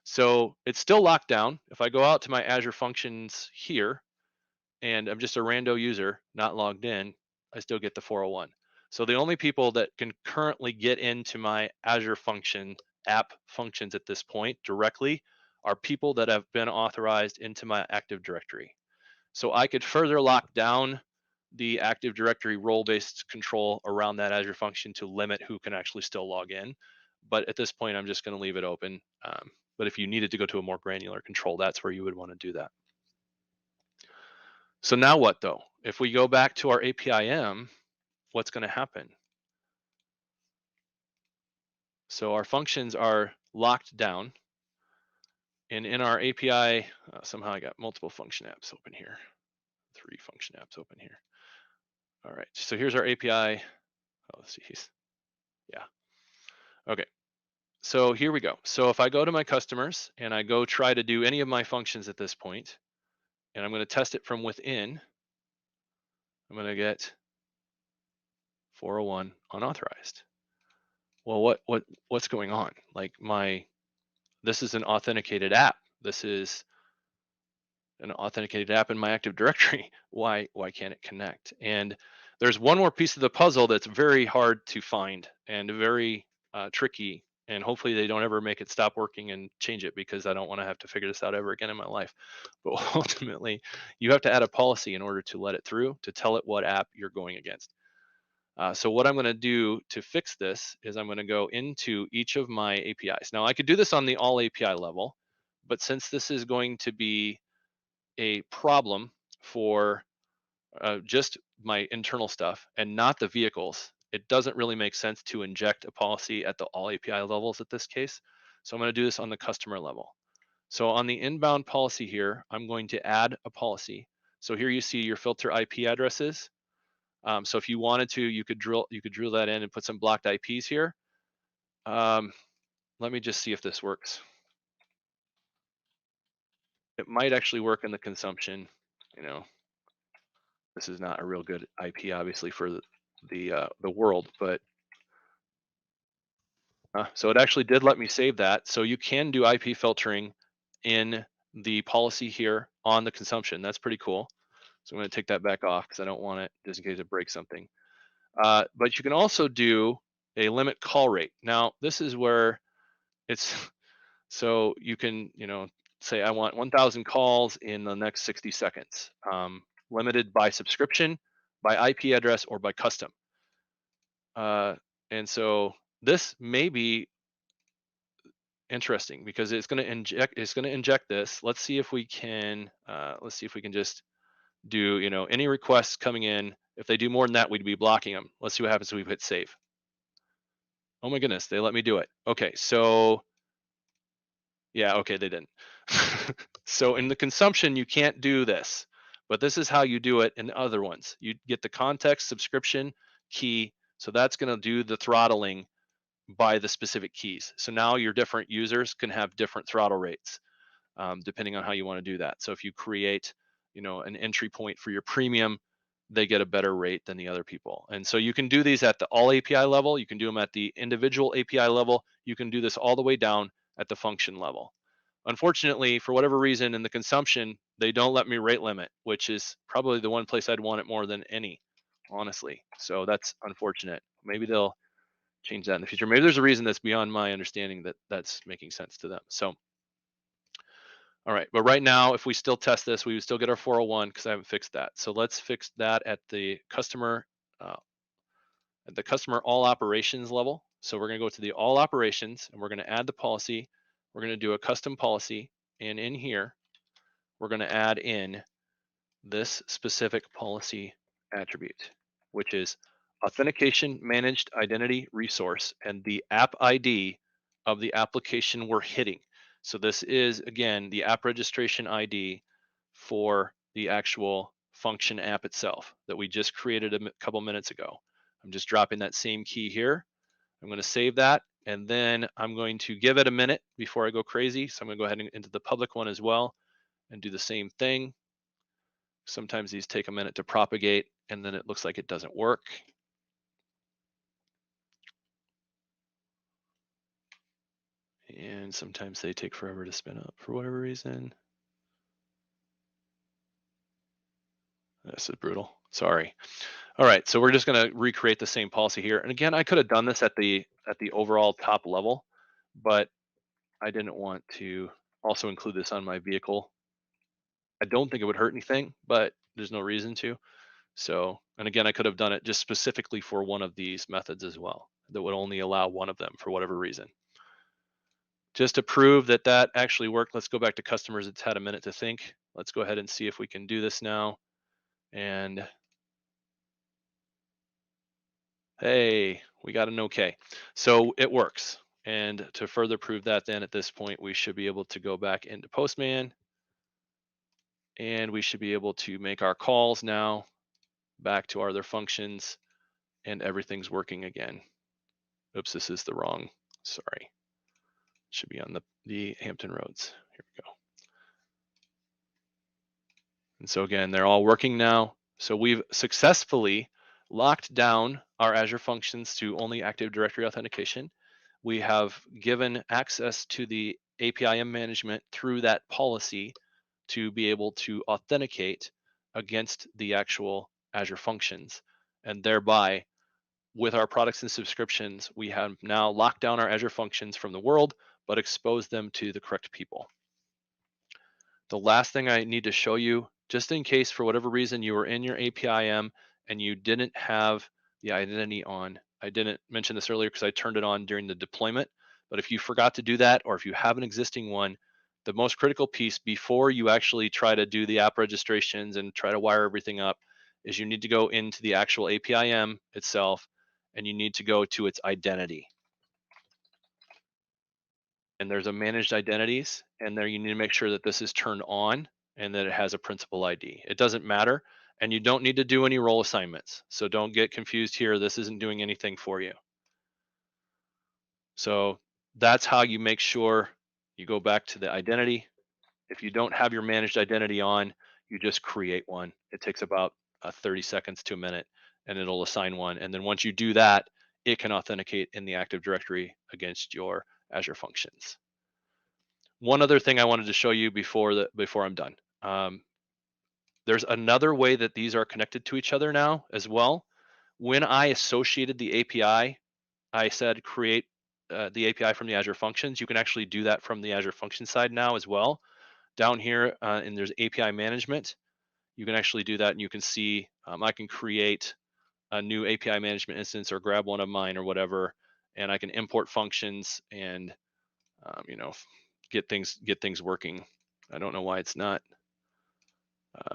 So it's still locked down. If I go out to my Azure Functions here, and I'm just a rando user, not logged in, I still get the 401. So the only people that can currently get into my Azure Function app functions at this point directly are people that have been authorized into my Active Directory. So I could further lock down the Active Directory role-based control around that Azure function to limit who can actually still log in. But at this point, I'm just going to leave it open. But if you needed to go to a more granular control, that's where you would want to do that. So now what though? If we go back to our APIM, what's going to happen? So our functions are locked down. And in our API, somehow I got multiple function apps open here. 3 function apps open here. All right, so here's our API. Oh, geez. Yeah. Okay, so here we go. So if I go to my customers and I go try to do any of my functions at this point, and I'm going to test it from within, I'm going to get 401 unauthorized. Well, what's going on? Like this is an authenticated app. This is an authenticated app in my Active Directory. Why can't it connect? And there's one more piece of the puzzle that's very hard to find and very tricky. And hopefully they don't ever make it stop working and change it, because I don't want to have to figure this out ever again in my life. But ultimately, you have to add a policy in order to let it through, to tell it what app you're going against. So what I'm going to do to fix this is I'm going to go into each of my APIs. Now I could do this on the all API level, but since this is going to be a problem for just my internal stuff and not the vehicles, it doesn't really make sense to inject a policy at the all API levels at this case. So I'm going to do this on the customer level. So on the inbound policy here, I'm going to add a policy. So here you see your filter IP addresses. So if you wanted to, you could drill that in and put some blocked IPs here. Let me just see if this works. It might actually work in the consumption. This is not a real good IP, obviously, for the world, but so it actually did let me save that. So you can do IP filtering in the policy here on the consumption. That's pretty cool. So I'm going to take that back off because I don't want it just in case it breaks something. But you can also do a limit call rate. Now, this is where it's so you can, say I want 1,000 calls in the next 60 seconds, limited by subscription, by IP address, or by custom. And so this may be interesting because it's going to inject this. Let's see if we can just do, any requests coming in. If they do more than that, we'd be blocking them. Let's see what happens if we hit save. Oh my goodness, they let me do it. Okay, so yeah, okay, they didn't. So in the consumption, you can't do this, but this is how you do it in the other ones. You get the context subscription key. So that's going to do the throttling by the specific keys. So now your different users can have different throttle rates, depending on how you want to do that. So if you create, an entry point for your premium, they get a better rate than the other people. And so you can do these at the all API level. You can do them at the individual API level. You can do this all the way down at the function level. Unfortunately, for whatever reason, in the consumption, they don't let me rate limit, which is probably the one place I'd want it more than any, honestly. So that's unfortunate. Maybe they'll change that in the future. Maybe there's a reason that's beyond my understanding that that's making sense to them. So, all right, but right now, if we still test this, we would still get our 401 because I haven't fixed that. So let's fix that at the customer all operations level. So we're going to go to the all operations and we're going to add the policy. We're going to do a custom policy, and in here, we're going to add in this specific policy attribute, which is authentication managed identity resource and the app ID of the application we're hitting. So this is, again, the app registration ID for the actual function app itself that we just created a couple minutes ago. I'm just dropping that same key here. I'm going to save that, and then I'm going to give it a minute before I go crazy. So I'm going to go ahead and into the public one as well and do the same thing. Sometimes these take a minute to propagate, and then it looks like it doesn't work. And sometimes they take forever to spin up for whatever reason. This is brutal. Sorry. All right, so we're just going to recreate the same policy here. And again, I could have done this at the overall top level, but I didn't want to also include this on my vehicle. I don't think it would hurt anything, but there's no reason to. So, and again, I could have done it just specifically for one of these methods as well that would only allow one of them for whatever reason. Just to prove that that actually worked, let's go back to customers. It's had a minute to think. Let's go ahead and see if we can do this now. And hey, we got an okay. So it works. And to further prove that, then at this point, we should be able to go back into Postman, and we should be able to make our calls now back to our other functions, and everything's working again. Oops, this is the wrong, sorry. Should be on the Hampton roads. Here we go. And so again, they're all working now. So we've successfully locked down our Azure functions to only Active Directory authentication. We have given access to the APIM management through that policy to be able to authenticate against the actual Azure functions. And thereby, with our products and subscriptions, we have now locked down our Azure functions from the world, but exposed them to the correct people. The last thing I need to show you, just in case for whatever reason you were in your APIM and you didn't have the identity on. I didn't mention this earlier because I turned it on during the deployment, but if you forgot to do that, or if you have an existing one, the most critical piece before you actually try to do the app registrations and try to wire everything up is you need to go into the actual APIM itself, and you need to go to its identity. And there's a managed identities, and there you need to make sure that this is turned on and that it has a principal ID. It doesn't matter, and you don't need to do any role assignments. So don't get confused here. This isn't doing anything for you. So that's how you make sure you go back to the identity. If you don't have your managed identity on, you just create one. It takes about 30 seconds to a minute, and it'll assign one. And then once you do that, it can authenticate in the Active Directory against your Azure functions. One other thing I wanted to show you before I'm done. There's another way that these are connected to each other now as well. When I associated the API I said create the API from the Azure Functions. You can actually do that from the Azure Function side now as well. Down here, and there's API management. You can actually do that, and you can see I can create a new API management instance or grab one of mine or whatever, and I can import functions and get things working. I don't know why it's not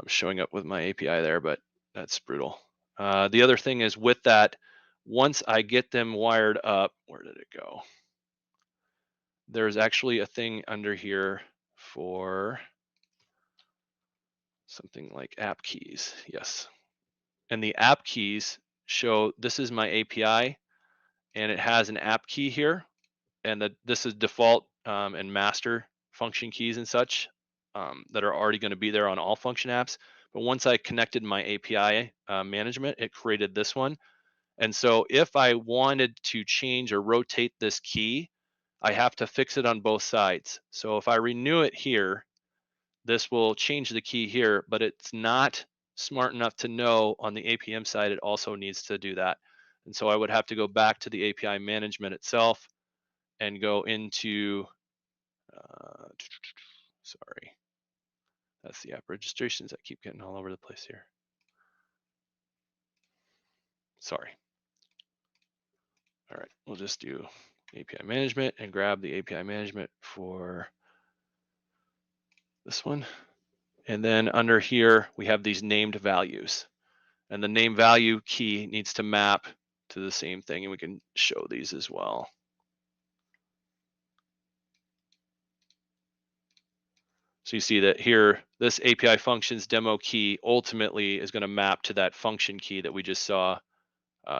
showing up with my API there, but that's brutal. The other thing is with that, once I get them wired up, where did it go? There's actually a thing under here for something like app keys. Yes. And the app keys show this is my API, and it has an app key here, and this is default and master function keys and such that are already going to be there on all function apps. But once I connected my API management, it created this one. And so if I wanted to change or rotate this key, I have to fix it on both sides. So if I renew it here, this will change the key here, but it's not smart enough to know on the APM side it also needs to do that. And so I would have to go back to the API management itself and go into, sorry, that's the app registrations. I keep getting all over the place here. Sorry. All right, we'll just do API management and grab the API management for this one. And then under here, we have these named values. And the name value key needs to map to the same thing. And we can show these as well. So you see that here, this API functions demo key ultimately is going to map to that function key that we just saw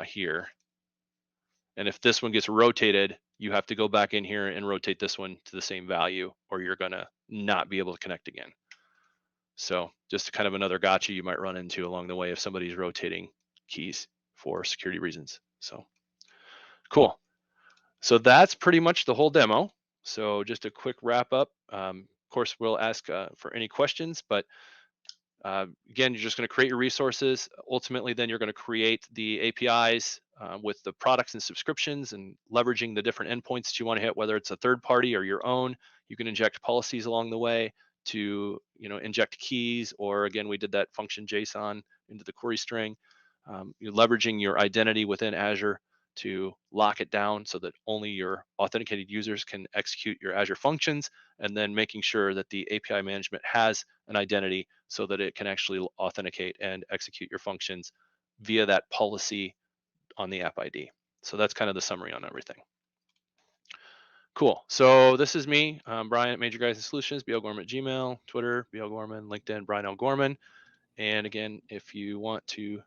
here. And if this one gets rotated, you have to go back in here and rotate this one to the same value, or you're going to not be able to connect again. So just kind of another gotcha you might run into along the way if somebody's rotating keys for security reasons. So cool. So that's pretty much the whole demo. So just a quick wrap up. Of course, we'll ask for any questions, but again, you're just going to create your resources. Ultimately, then you're going to create the APIs with the products and subscriptions and leveraging the different endpoints that you want to hit, whether it's a third party or your own. You can inject policies along the way to inject keys, or again, we did that function JSON into the query string. You're leveraging your identity within Azure to lock it down so that only your authenticated users can execute your Azure functions, and then making sure that the API management has an identity so that it can actually authenticate and execute your functions via that policy on the app ID. So that's kind of the summary on everything. Cool. So this is me, Brian at MajorGuidanceSolutions, BL Gorman at Gmail, Twitter, BL Gorman, LinkedIn, Brian L. Gorman. And again, if you want to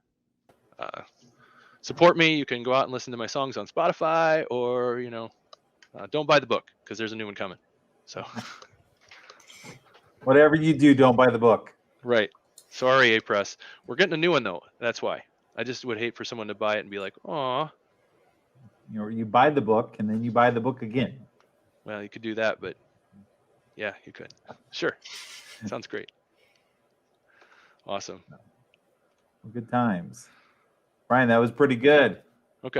support me, you can go out and listen to my songs on Spotify, or don't buy the book because there's a new one coming. So whatever you do, don't buy the book. Right. Sorry, APress. We're getting a new one though. That's why. I just would hate for someone to buy it and be like, "Aw." You buy the book and then you buy the book again. Well, you could do that, but yeah, you could. Sure. Sounds great. Awesome. Good times. Brian, that was pretty good. Okay.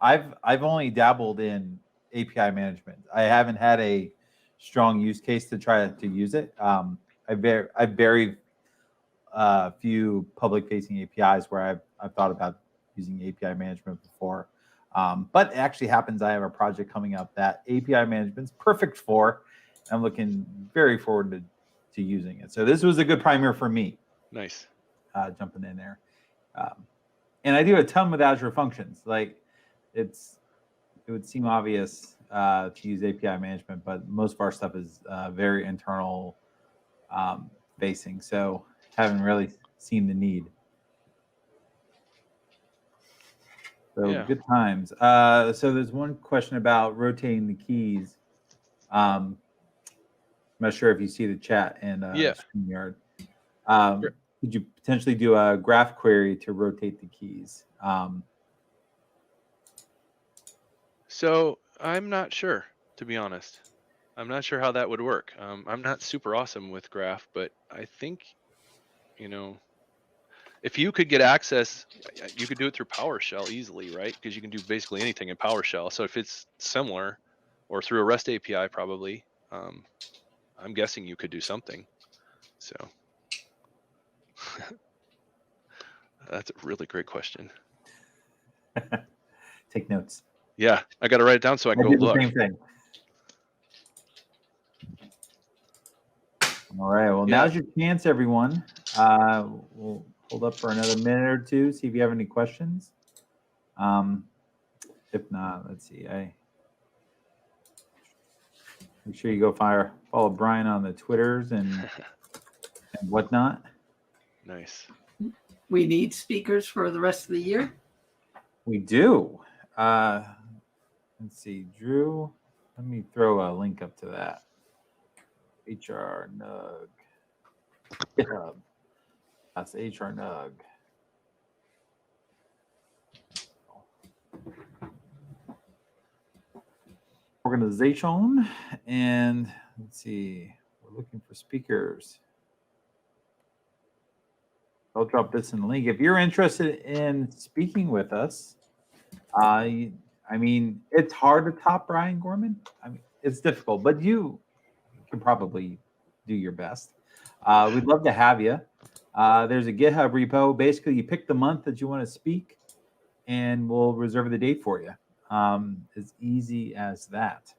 I've only dabbled in API management. I haven't had a strong use case to try to use it. I've very few public-facing APIs where I've thought about using API management before. But it actually happens I have a project coming up that API management's perfect for. I'm looking very forward to using it. So this was a good primer for me. Nice. Jumping in there. And I do a ton with Azure Functions. Like it would seem obvious to use API management, but most of our stuff is very internal facing. So haven't really seen the need. So yeah. Good times. So there's one question about rotating the keys. I'm not sure if you see the chat in StreamYard. Sure. Could you potentially do a graph query to rotate the keys? So I'm not sure, to be honest. I'm not sure how that would work. I'm not super awesome with graph, but I think, if you could get access, you could do it through PowerShell easily, right? Because you can do basically anything in PowerShell. So if it's similar, or through a REST API, probably, I'm guessing you could do something. So that's a really great question. Take notes. Yeah, I got to write it down so I can go do the look. same thing. All right. Well, now's your chance, everyone. We'll hold up for another minute or two, see if you have any questions. If not, let's see. Make sure you go follow Brian on the Twitters and whatnot. Nice. We need speakers for the rest of the year. Mm-hmm. We do. Let's see, Drew. Let me throw a link up to that. HR Nug. GitHub. That's HR Nug. Organization, and let's see, we're looking for speakers. I'll drop this in the link. If you're interested in speaking with us, I mean, it's hard to top Brian Gorman. I mean, it's difficult, but you can probably do your best. We'd love to have you. There's a GitHub repo. Basically, you pick the month that you want to speak, and we'll reserve the date for you. As easy as that.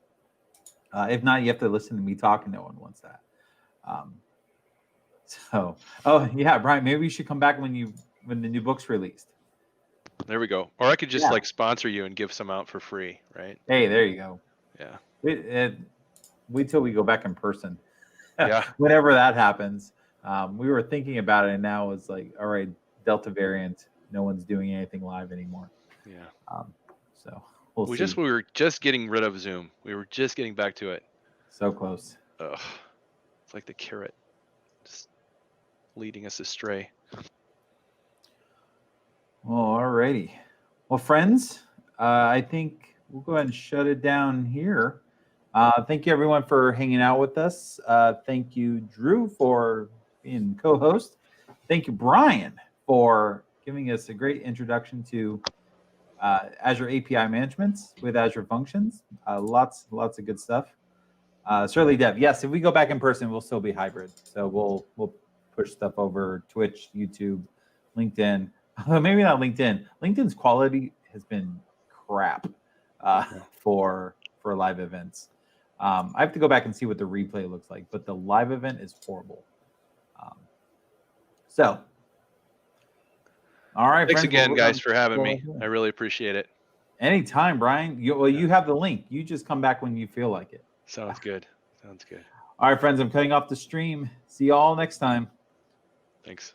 If not, you have to listen to me talk, and no one wants that. Oh yeah, Brian, maybe you should come back when the new book's released. There we go. Or I could just like sponsor you and give some out for free, right? Hey, there you go. Yeah. Wait till we go back in person. Yeah. Whenever that happens. We were thinking about it, and now it's like, all right, Delta variant. No one's doing anything live anymore. Yeah. So we were just getting rid of Zoom. We were just getting back to it. So close. Ugh. It's like the carrot, just leading us astray. Well, all righty. Well, friends, I think we'll go ahead and shut it down here. Thank you, everyone, for hanging out with us. Thank you, Drew, for being co-host. Thank you, Brian, for giving us a great introduction to Azure API management with Azure Functions. Lots of good stuff. Certainly, Dev. Yes, if we go back in person, we'll still be hybrid. So we'll push stuff over Twitch, YouTube, LinkedIn. Maybe not LinkedIn. LinkedIn's quality has been crap for live events. I have to go back and see what the replay looks like, but the live event is horrible. All right. Thanks friends, again, guys, for having me. I really appreciate it. Anytime, Brian. You have the link. You just come back when you feel like it. Sounds good. Sounds good. All right, friends. I'm cutting off the stream. See you all next time. Thanks.